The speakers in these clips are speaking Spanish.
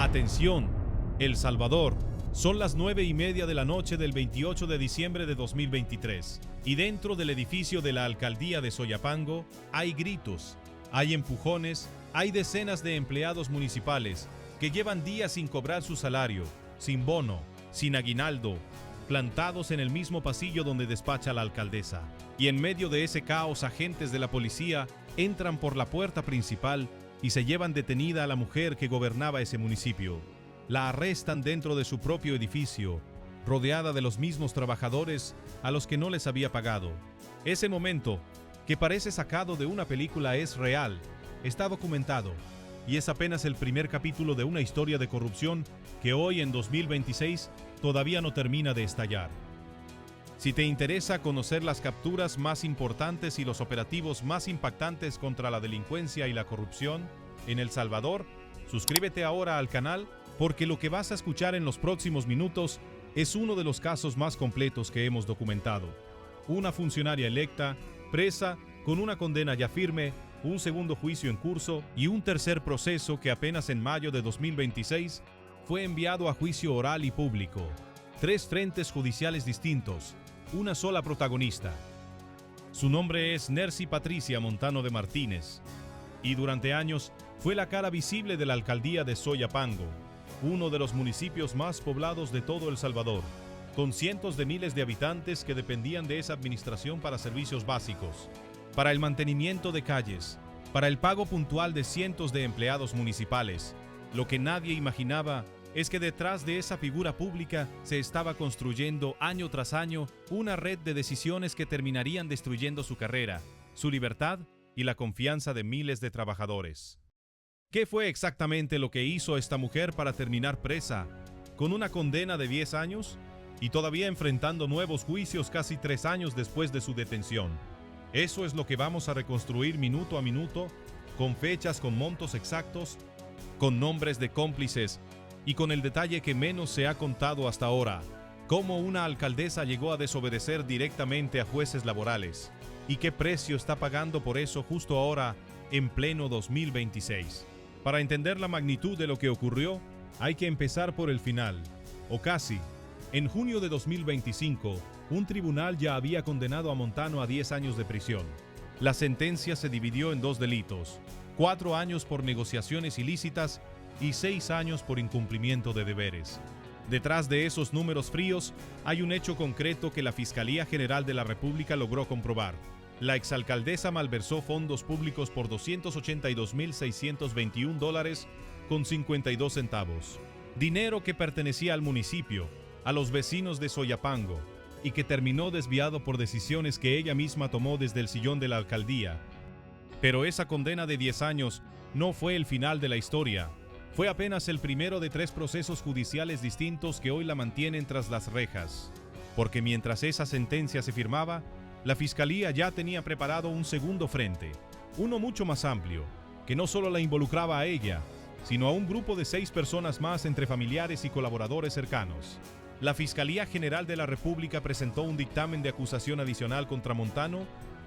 Atención, El Salvador. Son las 9:30 de la noche del 28 de diciembre de 2023 y dentro del edificio de la alcaldía de Soyapango hay gritos, hay empujones, hay decenas de empleados municipales que llevan días sin cobrar su salario, sin bono, sin aguinaldo, plantados en el mismo pasillo donde despacha la alcaldesa. Y en medio de ese caos, agentes de la policía entran por la puerta principal y se llevan detenida a la mujer que gobernaba ese municipio. La arrestan dentro de su propio edificio, rodeada de los mismos trabajadores a los que no les había pagado. Ese momento, que parece sacado de una película, es real, está documentado, y es apenas el primer capítulo de una historia de corrupción que hoy en 2026 todavía no termina de estallar. Si te interesa conocer las capturas más importantes y los operativos más impactantes contra la delincuencia y la corrupción en El Salvador, suscríbete ahora al canal porque lo que vas a escuchar en los próximos minutos es uno de los casos más completos que hemos documentado. Una funcionaria electa, presa, con una condena ya firme, un segundo juicio en curso y un tercer proceso que apenas en mayo de 2026 fue enviado a juicio oral y público. 3 frentes judiciales distintos, una sola protagonista. Su nombre es Nercy Patricia Montano de Martínez y durante años fue la cara visible de la alcaldía de Soyapango, uno de los municipios más poblados de todo El Salvador, con cientos de miles de habitantes que dependían de esa administración para servicios básicos, para el mantenimiento de calles, para el pago puntual de cientos de empleados municipales. Lo que nadie imaginaba es que detrás de esa figura pública se estaba construyendo año tras año una red de decisiones que terminarían destruyendo su carrera, su libertad y la confianza de miles de trabajadores. ¿Qué fue exactamente lo que hizo esta mujer para terminar presa, con una condena de 10 años y todavía enfrentando nuevos juicios casi 3 años después de su detención? Eso es lo que vamos a reconstruir minuto a minuto, con fechas, con montos exactos, con nombres de cómplices y con el detalle que menos se ha contado hasta ahora: cómo una alcaldesa llegó a desobedecer directamente a jueces laborales y qué precio está pagando por eso justo ahora, en pleno 2026. Para entender la magnitud de lo que ocurrió, hay que empezar por el final, o casi. En junio de 2025, un tribunal ya había condenado a Montano a 10 años de prisión. La sentencia se dividió en 2 delitos: 4 años por negociaciones ilícitas y 6 años por incumplimiento de deberes. Detrás de esos números fríos hay un hecho concreto que la Fiscalía General de la República logró comprobar. La exalcaldesa malversó fondos públicos por $282,621 con 52 centavos. Dinero que pertenecía al municipio, a los vecinos de Soyapango, y que terminó desviado por decisiones que ella misma tomó desde el sillón de la alcaldía. Pero esa condena de 10 años no fue el final de la historia. Fue apenas el primero de 3 procesos judiciales distintos que hoy la mantienen tras las rejas. Porque mientras esa sentencia se firmaba, la Fiscalía ya tenía preparado un segundo frente, uno mucho más amplio, que no solo la involucraba a ella, sino a un grupo de 6 personas más entre familiares y colaboradores cercanos. La Fiscalía General de la República presentó un dictamen de acusación adicional contra Montano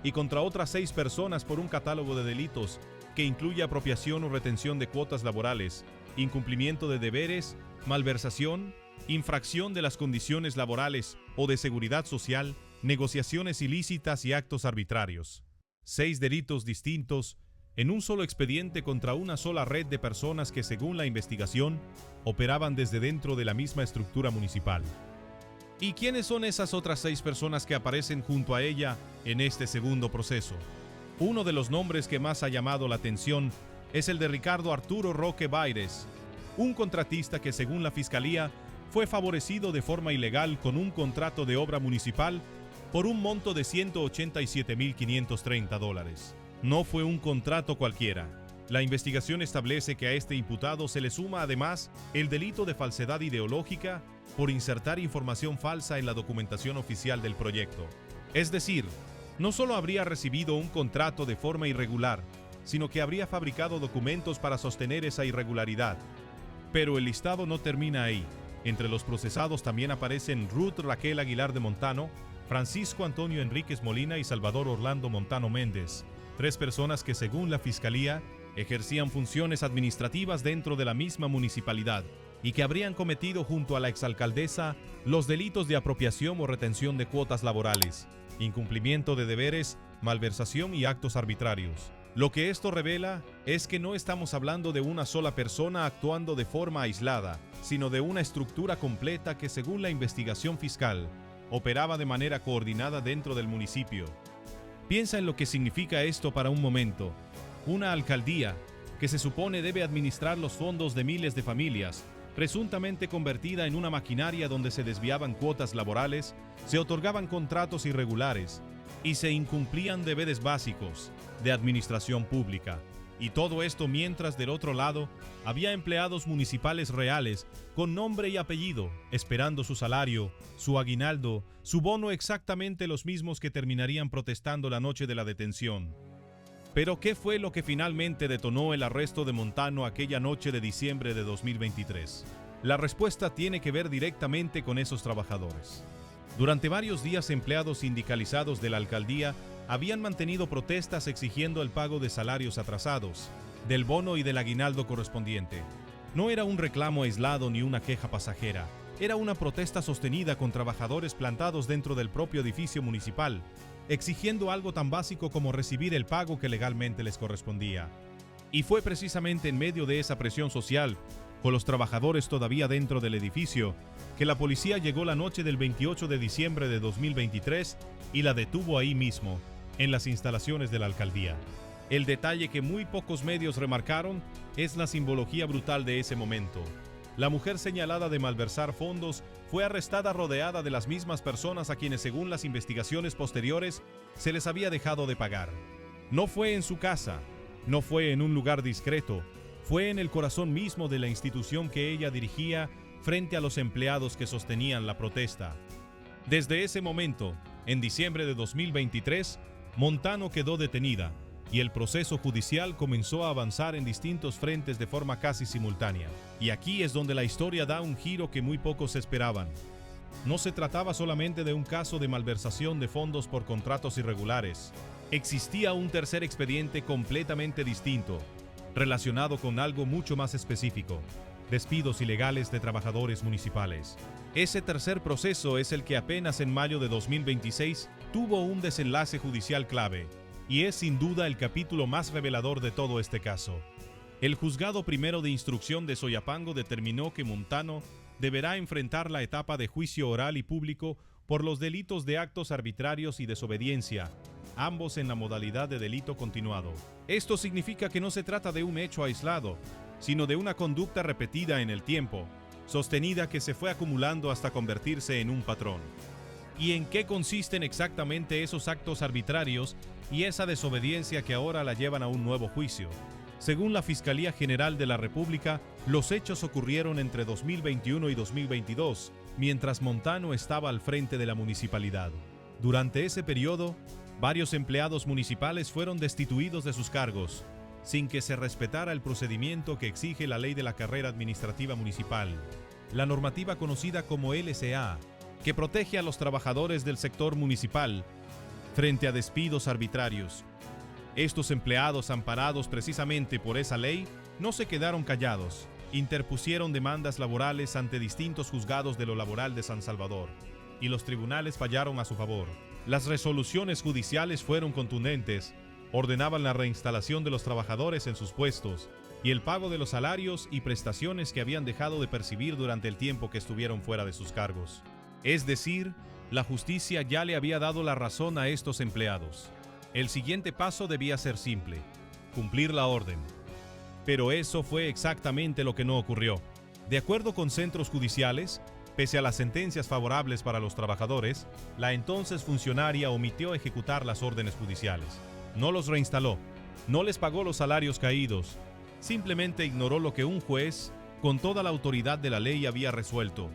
y contra otras 6 personas por un catálogo de delitos que incluye apropiación o retención de cuotas laborales, incumplimiento de deberes, malversación, infracción de las condiciones laborales o de seguridad social, negociaciones ilícitas y actos arbitrarios. 6 delitos distintos en un solo expediente contra una sola red de personas que, según la investigación, operaban desde dentro de la misma estructura municipal. ¿Y quiénes son esas otras 6 personas que aparecen junto a ella en este segundo proceso? Uno de los nombres que más ha llamado la atención es el de Ricardo Arturo Roque Baires, un contratista que, según la Fiscalía, fue favorecido de forma ilegal con un contrato de obra municipal por un monto de $187,530. No fue un contrato cualquiera. La investigación establece que a este imputado se le suma además el delito de falsedad ideológica por insertar información falsa en la documentación oficial del proyecto. Es decir, no solo habría recibido un contrato de forma irregular, sino que habría fabricado documentos para sostener esa irregularidad. Pero el listado no termina ahí. Entre los procesados también aparecen Ruth Raquel Aguilar de Montano, Francisco Antonio Enríquez Molina y Salvador Orlando Montano Méndez, 3 personas que, según la Fiscalía, ejercían funciones administrativas dentro de la misma municipalidad y que habrían cometido junto a la exalcaldesa los delitos de apropiación o retención de cuotas laborales, incumplimiento de deberes, malversación y actos arbitrarios. Lo que esto revela es que no estamos hablando de una sola persona actuando de forma aislada, sino de una estructura completa que, según la investigación fiscal, operaba de manera coordinada dentro del municipio. Piensa en lo que significa esto para un momento. Una alcaldía, que se supone debe administrar los fondos de miles de familias, presuntamente convertida en una maquinaria donde se desviaban cuotas laborales, se otorgaban contratos irregulares y se incumplían deberes básicos de administración pública. Y todo esto mientras del otro lado había empleados municipales reales con nombre y apellido, esperando su salario, su aguinaldo, su bono, exactamente los mismos que terminarían protestando la noche de la detención. Pero ¿qué fue lo que finalmente detonó el arresto de Montano aquella noche de diciembre de 2023? La respuesta tiene que ver directamente con esos trabajadores. Durante varios días, empleados sindicalizados de la alcaldía habían mantenido protestas exigiendo el pago de salarios atrasados, del bono y del aguinaldo correspondiente. No era un reclamo aislado ni una queja pasajera, era una protesta sostenida con trabajadores plantados dentro del propio edificio municipal, exigiendo algo tan básico como recibir el pago que legalmente les correspondía. Y fue precisamente en medio de esa presión social, con los trabajadores todavía dentro del edificio, que la policía llegó la noche del 28 de diciembre de 2023 y la detuvo ahí mismo, en las instalaciones de la alcaldía. El detalle que muy pocos medios remarcaron es la simbología brutal de ese momento. La mujer señalada de malversar fondos fue arrestada rodeada de las mismas personas a quienes, según las investigaciones posteriores, se les había dejado de pagar. No fue en su casa, no fue en un lugar discreto, fue en el corazón mismo de la institución que ella dirigía frente a los empleados que sostenían la protesta. Desde ese momento, en diciembre de 2023, Montano quedó detenida y el proceso judicial comenzó a avanzar en distintos frentes de forma casi simultánea. Y aquí es donde la historia da un giro que muy pocos esperaban. No se trataba solamente de un caso de malversación de fondos por contratos irregulares. Existía un tercer expediente completamente distinto, relacionado con algo mucho más específico: despidos ilegales de trabajadores municipales. Ese tercer proceso es el que apenas en mayo de 2026 tuvo un desenlace judicial clave, y es sin duda el capítulo más revelador de todo este caso. El juzgado primero de instrucción de Soyapango determinó que Montano deberá enfrentar la etapa de juicio oral y público por los delitos de actos arbitrarios y desobediencia, ambos en la modalidad de delito continuado. Esto significa que no se trata de un hecho aislado, sino de una conducta repetida en el tiempo, sostenida, que se fue acumulando hasta convertirse en un patrón. ¿Y en qué consisten exactamente esos actos arbitrarios y esa desobediencia que ahora la llevan a un nuevo juicio? Según la Fiscalía General de la República, los hechos ocurrieron entre 2021 y 2022, mientras Montano estaba al frente de la municipalidad. Durante ese periodo, varios empleados municipales fueron destituidos de sus cargos, sin que se respetara el procedimiento que exige la Ley de la Carrera Administrativa Municipal, la normativa conocida como LCA, que protege a los trabajadores del sector municipal frente a despidos arbitrarios. Estos empleados, amparados precisamente por esa ley, no se quedaron callados. Interpusieron demandas laborales ante distintos juzgados de lo laboral de San Salvador, y los tribunales fallaron a su favor. Las resoluciones judiciales fueron contundentes, ordenaban la reinstalación de los trabajadores en sus puestos y el pago de los salarios y prestaciones que habían dejado de percibir durante el tiempo que estuvieron fuera de sus cargos. Es decir, la justicia ya le había dado la razón a estos empleados. El siguiente paso debía ser simple: cumplir la orden. Pero eso fue exactamente lo que no ocurrió. De acuerdo con centros judiciales, pese a las sentencias favorables para los trabajadores, la entonces funcionaria omitió ejecutar las órdenes judiciales. No los reinstaló, no les pagó los salarios caídos, simplemente ignoró lo que un juez, con toda la autoridad de la ley, había resuelto.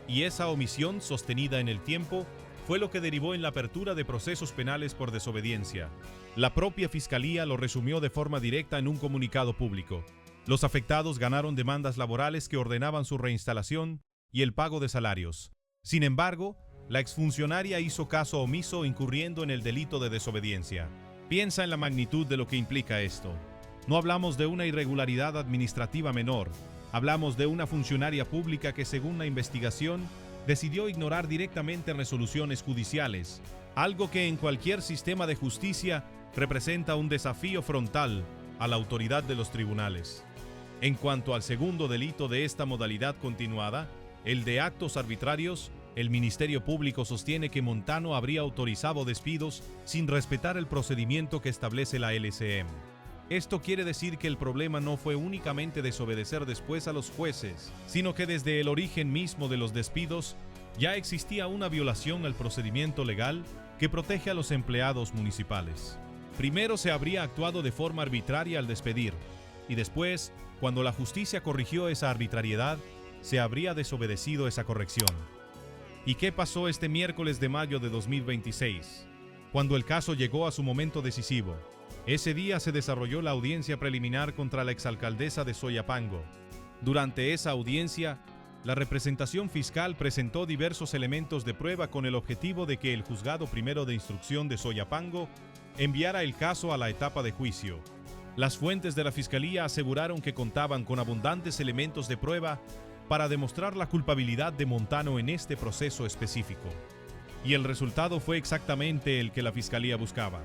Y esa omisión, sostenida en el tiempo, fue lo que derivó en la apertura de procesos penales por desobediencia. La propia Fiscalía lo resumió de forma directa en un comunicado público. Los afectados ganaron demandas laborales que ordenaban su reinstalación y el pago de salarios. Sin embargo, la exfuncionaria hizo caso omiso, incurriendo en el delito de desobediencia. Piensa en la magnitud de lo que implica esto. No hablamos de una irregularidad administrativa menor, hablamos de una funcionaria pública que, según la investigación, decidió ignorar directamente resoluciones judiciales, algo que en cualquier sistema de justicia representa un desafío frontal a la autoridad de los tribunales. En cuanto al segundo delito de esta modalidad continuada, el de actos arbitrarios, el Ministerio Público sostiene que Montano habría autorizado despidos sin respetar el procedimiento que establece la LCM. Esto quiere decir que el problema no fue únicamente desobedecer después a los jueces, sino que desde el origen mismo de los despidos ya existía una violación al procedimiento legal que protege a los empleados municipales. Primero se habría actuado de forma arbitraria al despedir, y después, cuando la justicia corrigió esa arbitrariedad, se habría desobedecido esa corrección. ¿Y qué pasó este miércoles de mayo de 2026? Cuando el caso llegó a su momento decisivo. Ese día se desarrolló la audiencia preliminar contra la exalcaldesa de Soyapango. Durante esa audiencia, la representación fiscal presentó diversos elementos de prueba con el objetivo de que el Juzgado Primero de Instrucción de Soyapango enviara el caso a la etapa de juicio. Las fuentes de la Fiscalía aseguraron que contaban con abundantes elementos de prueba para demostrar la culpabilidad de Montano en este proceso específico. Y el resultado fue exactamente el que la Fiscalía buscaba.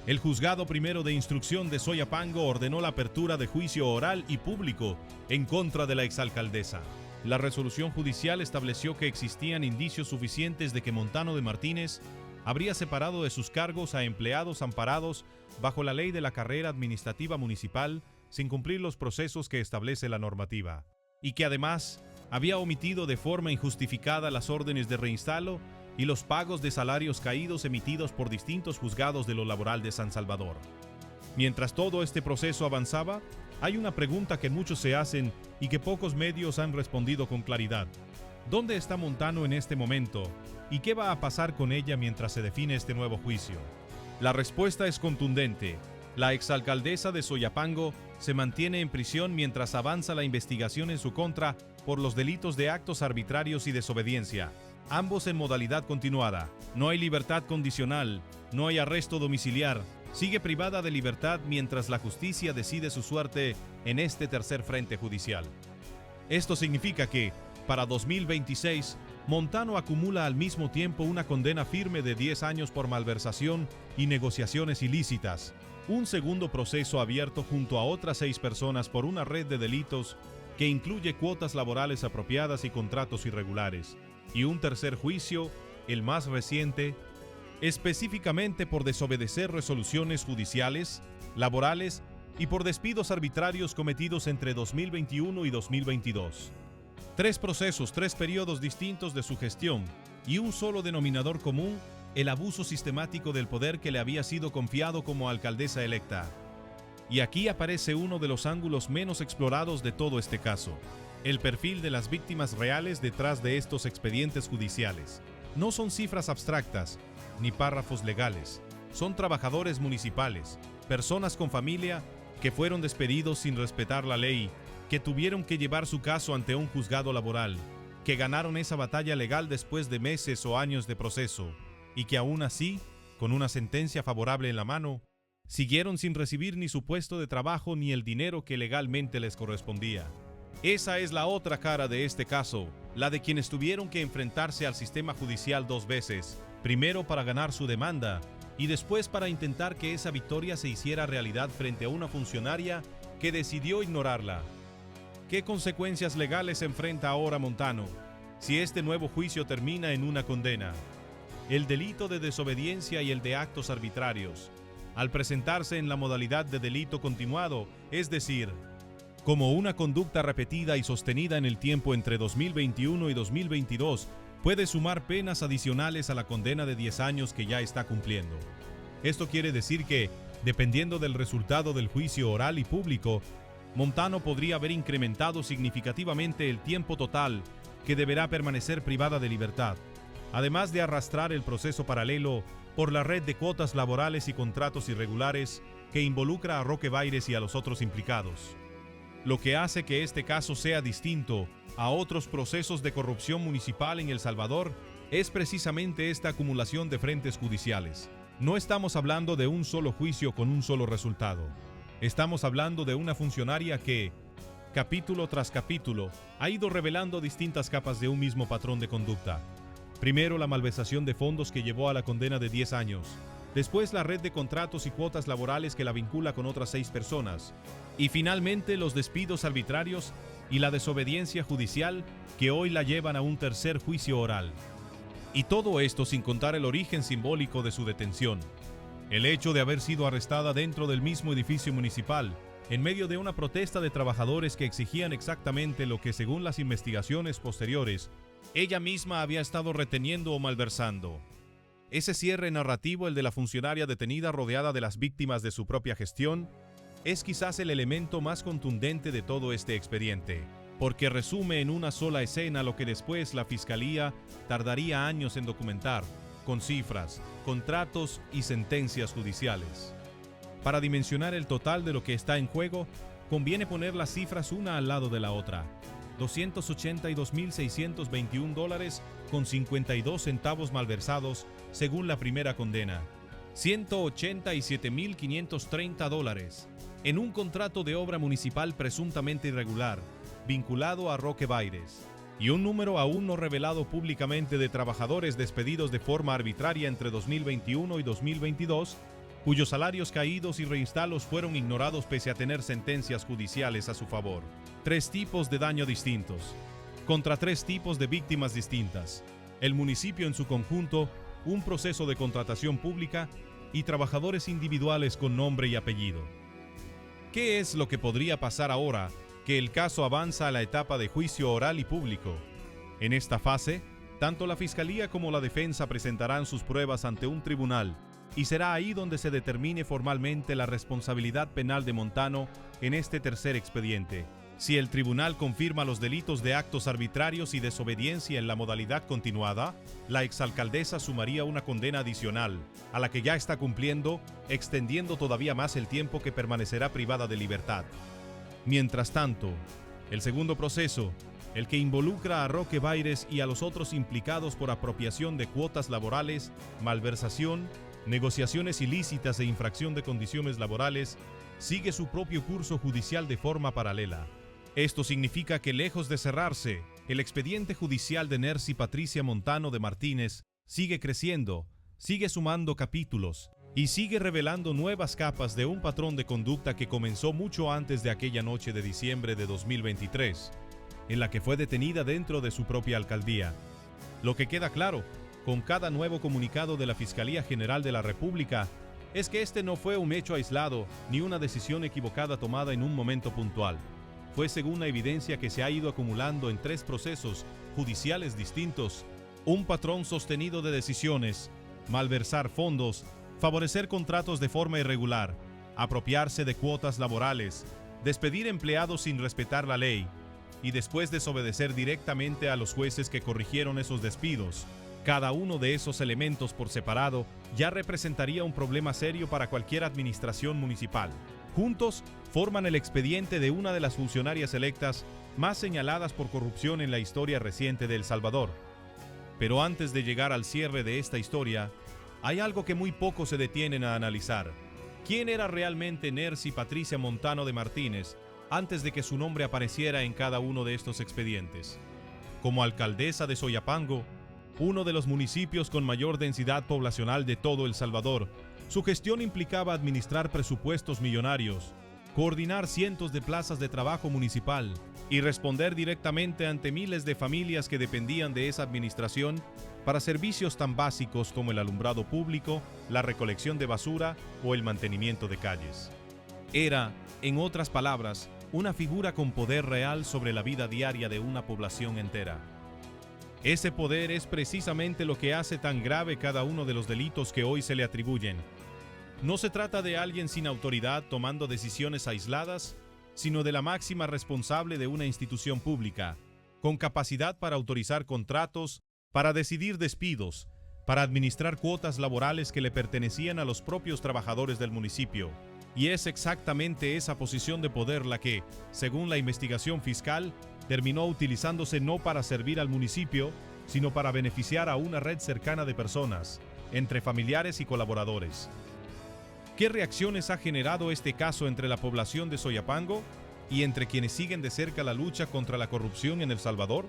El Juzgado Primero de Instrucción de Soyapango ordenó la apertura de juicio oral y público en contra de la exalcaldesa. La resolución judicial estableció que existían indicios suficientes de que Montano de Martínez habría separado de sus cargos a empleados amparados bajo la ley de la carrera administrativa municipal sin cumplir los procesos que establece la normativa, y que además había omitido de forma injustificada las órdenes de reinstalo y los pagos de salarios caídos emitidos por distintos juzgados de lo laboral de San Salvador. Mientras todo este proceso avanzaba, hay una pregunta que muchos se hacen y que pocos medios han respondido con claridad. ¿Dónde está Montano en este momento? ¿Y qué va a pasar con ella mientras se define este nuevo juicio? La respuesta es contundente. La exalcaldesa de Soyapango se mantiene en prisión mientras avanza la investigación en su contra por los delitos de actos arbitrarios y desobediencia, ambos en modalidad continuada. No hay libertad condicional, no hay arresto domiciliar. Sigue privada de libertad mientras la justicia decide su suerte en este tercer frente judicial. Esto significa que, para 2026, Montano acumula al mismo tiempo una condena firme de 10 años por malversación y negociaciones ilícitas, un segundo proceso abierto junto a otras 6 personas por una red de delitos que incluye cuotas laborales apropiadas y contratos irregulares, y un tercer juicio, el más reciente, específicamente por desobedecer resoluciones judiciales, laborales y por despidos arbitrarios cometidos entre 2021 y 2022. 3 procesos, 3 periodos distintos de su gestión y un solo denominador común: el abuso sistemático del poder que le había sido confiado como alcaldesa electa. Y aquí aparece uno de los ángulos menos explorados de todo este caso: el perfil de las víctimas reales detrás de estos expedientes judiciales. No son cifras abstractas ni párrafos legales, son trabajadores municipales, personas con familia que fueron despedidos sin respetar la ley, que tuvieron que llevar su caso ante un juzgado laboral, que ganaron esa batalla legal después de meses o años de proceso, y que aún así, con una sentencia favorable en la mano, siguieron sin recibir ni su puesto de trabajo ni el dinero que legalmente les correspondía. Esa es la otra cara de este caso, la de quienes tuvieron que enfrentarse al sistema judicial 2 veces, primero para ganar su demanda y después para intentar que esa victoria se hiciera realidad frente a una funcionaria que decidió ignorarla. ¿Qué consecuencias legales enfrenta ahora Montano si este nuevo juicio termina en una condena? El delito de desobediencia y el de actos arbitrarios, al presentarse en la modalidad de delito continuado, es decir, como una conducta repetida y sostenida en el tiempo entre 2021 y 2022, puede sumar penas adicionales a la condena de 10 años que ya está cumpliendo. Esto quiere decir que, dependiendo del resultado del juicio oral y público, Montano podría haber incrementado significativamente el tiempo total que deberá permanecer privada de libertad, además de arrastrar el proceso paralelo por la red de cuotas laborales y contratos irregulares que involucra a Roque Baires y a los otros implicados. Lo que hace que este caso sea distinto a otros procesos de corrupción municipal en El Salvador es precisamente esta acumulación de frentes judiciales. No estamos hablando de un solo juicio con un solo resultado. Estamos hablando de una funcionaria que, capítulo tras capítulo, ha ido revelando distintas capas de un mismo patrón de conducta. Primero, la malversación de fondos que llevó a la condena de 10 años. Después, la red de contratos y cuotas laborales que la vincula con otras 6 personas. Y finalmente, los despidos arbitrarios y la desobediencia judicial que hoy la llevan a un tercer juicio oral. Y todo esto sin contar el origen simbólico de su detención. El hecho de haber sido arrestada dentro del mismo edificio municipal, en medio de una protesta de trabajadores que exigían exactamente lo que, según las investigaciones posteriores, ella misma había estado reteniendo o malversando. Ese cierre narrativo, el de la funcionaria detenida rodeada de las víctimas de su propia gestión, es quizás el elemento más contundente de todo este expediente, porque resume en una sola escena lo que después la Fiscalía tardaría años en documentar, con cifras, contratos y sentencias judiciales. Para dimensionar el total de lo que está en juego, conviene poner las cifras una al lado de la otra. $282.621 con 52 centavos malversados según la primera condena. $187.530 en un contrato de obra municipal presuntamente irregular, vinculado a Roque Baires, y un número aún no revelado públicamente de trabajadores despedidos de forma arbitraria entre 2021 y 2022, cuyos salarios caídos y reinstalos fueron ignorados pese a tener sentencias judiciales a su favor. 3 tipos de daño distintos, contra 3 tipos de víctimas distintas, el municipio en su conjunto, un proceso de contratación pública y trabajadores individuales con nombre y apellido. ¿Qué es lo que podría pasar ahora que el caso avanza a la etapa de juicio oral y público? En esta fase, tanto la Fiscalía como la defensa presentarán sus pruebas ante un tribunal y será ahí donde se determine formalmente la responsabilidad penal de Montano en este tercer expediente. Si el tribunal confirma los delitos de actos arbitrarios y desobediencia en la modalidad continuada, la exalcaldesa sumaría una condena adicional, a la que ya está cumpliendo, extendiendo todavía más el tiempo que permanecerá privada de libertad. Mientras tanto, el segundo proceso, el que involucra a Roque Baires y a los otros implicados por apropiación de cuotas laborales, malversación, negociaciones ilícitas e infracción de condiciones laborales, sigue su propio curso judicial de forma paralela. Esto significa que, lejos de cerrarse, el expediente judicial de Nercy Patricia Montano de Martínez sigue creciendo, sigue sumando capítulos y sigue revelando nuevas capas de un patrón de conducta que comenzó mucho antes de aquella noche de diciembre de 2023, en la que fue detenida dentro de su propia alcaldía. Lo que queda claro, con cada nuevo comunicado de la Fiscalía General de la República, es que este no fue un hecho aislado ni una decisión equivocada tomada en un momento puntual. Fue según la evidencia que se ha ido acumulando en 3 procesos judiciales distintos, un patrón sostenido de decisiones: malversar fondos, favorecer contratos de forma irregular, apropiarse de cuotas laborales, despedir empleados sin respetar la ley y después desobedecer directamente a los jueces que corrigieron esos despidos. Cada uno de esos elementos por separado ya representaría un problema serio para cualquier administración municipal. Juntos, forman el expediente de una de las funcionarias electas más señaladas por corrupción en la historia reciente de El Salvador. Pero antes de llegar al cierre de esta historia, hay algo que muy pocos se detienen a analizar. ¿Quién era realmente Nercy Patricia Montano de Martínez antes de que su nombre apareciera en cada uno de estos expedientes? Como alcaldesa de Soyapango, uno de los municipios con mayor densidad poblacional de todo El Salvador, su gestión implicaba administrar presupuestos millonarios, coordinar cientos de plazas de trabajo municipal y responder directamente ante miles de familias que dependían de esa administración para servicios tan básicos como el alumbrado público, la recolección de basura o el mantenimiento de calles. Era, en otras palabras, una figura con poder real sobre la vida diaria de una población entera. Ese poder es precisamente lo que hace tan grave cada uno de los delitos que hoy se le atribuyen. No se trata de alguien sin autoridad tomando decisiones aisladas, sino de la máxima responsable de una institución pública, con capacidad para autorizar contratos, para decidir despidos, para administrar cuotas laborales que le pertenecían a los propios trabajadores del municipio. Y es exactamente esa posición de poder la que, según la investigación fiscal, terminó utilizándose no para servir al municipio, sino para beneficiar a una red cercana de personas, entre familiares y colaboradores. ¿Qué reacciones ha generado este caso entre la población de Soyapango y entre quienes siguen de cerca la lucha contra la corrupción en El Salvador?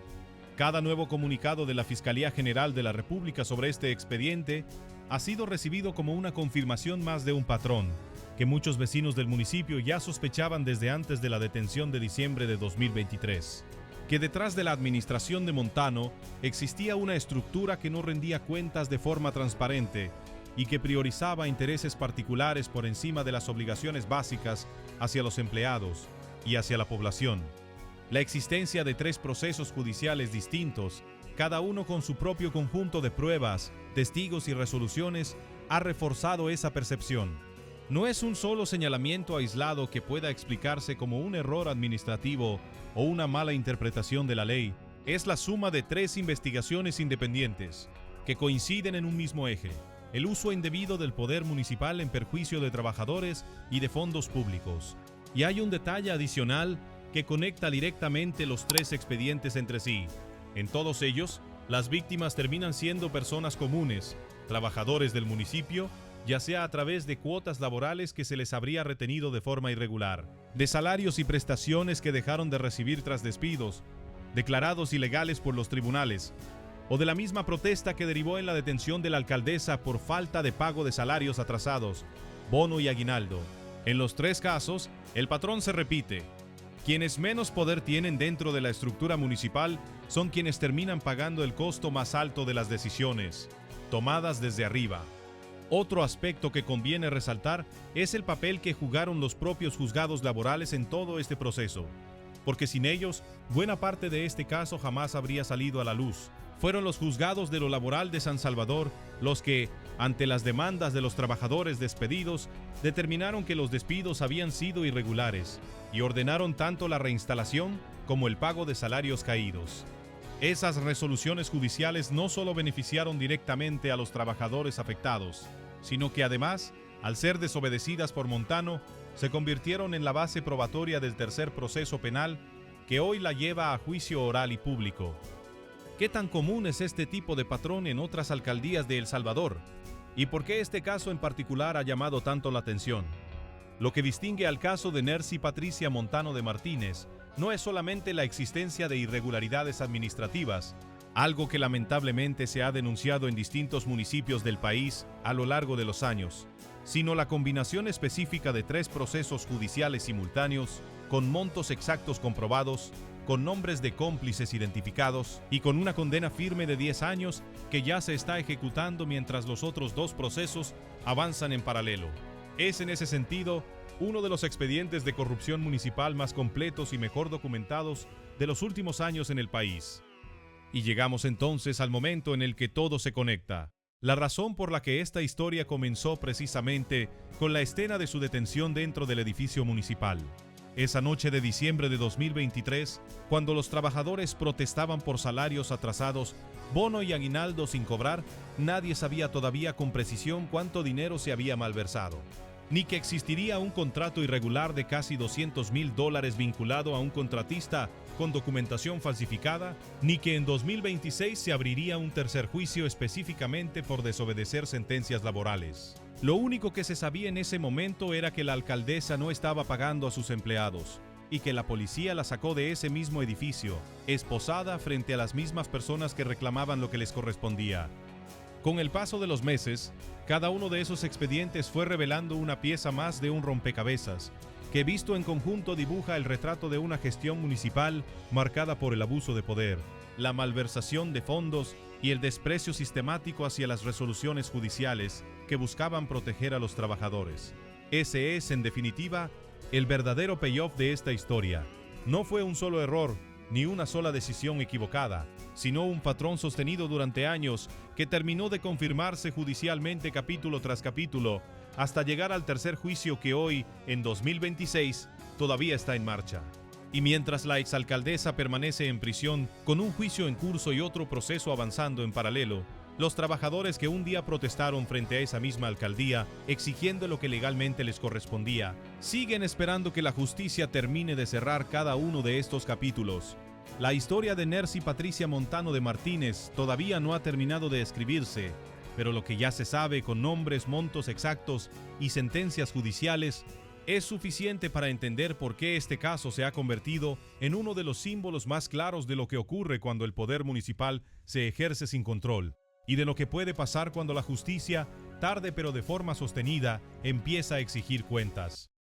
Cada nuevo comunicado de la Fiscalía General de la República sobre este expediente ha sido recibido como una confirmación más de un patrón que muchos vecinos del municipio ya sospechaban desde antes de la detención de diciembre de 2023, que detrás de la administración de Montano existía una estructura que no rendía cuentas de forma transparente y que priorizaba intereses particulares por encima de las obligaciones básicas hacia los empleados y hacia la población. La existencia de 3 procesos judiciales distintos, cada uno con su propio conjunto de pruebas, testigos y resoluciones, ha reforzado esa percepción. No es un solo señalamiento aislado que pueda explicarse como un error administrativo o una mala interpretación de la ley. Es la suma de 3 investigaciones independientes que coinciden en un mismo eje: el uso indebido del poder municipal en perjuicio de trabajadores y de fondos públicos. Y hay un detalle adicional que conecta directamente los 3 expedientes entre sí. En todos ellos, las víctimas terminan siendo personas comunes, trabajadores del municipio, ya sea a través de cuotas laborales que se les habría retenido de forma irregular, de salarios y prestaciones que dejaron de recibir tras despidos, declarados ilegales por los tribunales, o de la misma protesta que derivó en la detención de la alcaldesa por falta de pago de salarios atrasados, bono y aguinaldo. En los 3 casos, el patrón se repite. Quienes menos poder tienen dentro de la estructura municipal son quienes terminan pagando el costo más alto de las decisiones, tomadas desde arriba. Otro aspecto que conviene resaltar es el papel que jugaron los propios juzgados laborales en todo este proceso, porque sin ellos, buena parte de este caso jamás habría salido a la luz. Fueron los juzgados de lo laboral de San Salvador los que, ante las demandas de los trabajadores despedidos, determinaron que los despidos habían sido irregulares y ordenaron tanto la reinstalación como el pago de salarios caídos. Esas resoluciones judiciales no solo beneficiaron directamente a los trabajadores afectados, sino que además, al ser desobedecidas por Montano, se convirtieron en la base probatoria del tercer proceso penal que hoy la lleva a juicio oral y público. ¿Qué tan común es este tipo de patrón en otras alcaldías de El Salvador? ¿Y por qué este caso en particular ha llamado tanto la atención? Lo que distingue al caso de Nercy Patricia Montano de Martínez no es solamente la existencia de irregularidades administrativas, algo que lamentablemente se ha denunciado en distintos municipios del país a lo largo de los años, sino la combinación específica de 3 procesos judiciales simultáneos, con montos exactos comprobados, con nombres de cómplices identificados y con una condena firme de 10 años que ya se está ejecutando mientras los otros 2 procesos avanzan en paralelo. Es en ese sentido uno de los expedientes de corrupción municipal más completos y mejor documentados de los últimos años en el país. Y llegamos entonces al momento en el que todo se conecta. La razón por la que esta historia comenzó precisamente con la escena de su detención dentro del edificio municipal. Esa noche de diciembre de 2023, cuando los trabajadores protestaban por salarios atrasados, bono y aguinaldo sin cobrar, nadie sabía todavía con precisión cuánto dinero se había malversado, ni que existiría un contrato irregular de casi $200,000 vinculado a un contratista con documentación falsificada, ni que en 2026 se abriría un tercer juicio específicamente por desobedecer sentencias laborales. Lo único que se sabía en ese momento era que la alcaldesa no estaba pagando a sus empleados y que la policía la sacó de ese mismo edificio, esposada frente a las mismas personas que reclamaban lo que les correspondía. Con el paso de los meses, cada uno de esos expedientes fue revelando una pieza más de un rompecabezas, que visto en conjunto dibuja el retrato de una gestión municipal marcada por el abuso de poder, la malversación de fondos y el desprecio sistemático hacia las resoluciones judiciales que buscaban proteger a los trabajadores. Ese es, en definitiva, el verdadero payoff de esta historia. No fue un solo error, ni una sola decisión equivocada, sino un patrón sostenido durante años que terminó de confirmarse judicialmente capítulo tras capítulo, hasta llegar al tercer juicio que hoy, en 2026, todavía está en marcha. Y mientras la exalcaldesa permanece en prisión, con un juicio en curso y otro proceso avanzando en paralelo, los trabajadores que un día protestaron frente a esa misma alcaldía, exigiendo lo que legalmente les correspondía, siguen esperando que la justicia termine de cerrar cada uno de estos capítulos. La historia de Nercy Patricia Montano de Martínez todavía no ha terminado de escribirse, Pero lo que ya se sabe con nombres, montos exactos y sentencias judiciales es suficiente para entender por qué este caso se ha convertido en uno de los símbolos más claros de lo que ocurre cuando el poder municipal se ejerce sin control y de lo que puede pasar cuando la justicia, tarde pero de forma sostenida, empieza a exigir cuentas.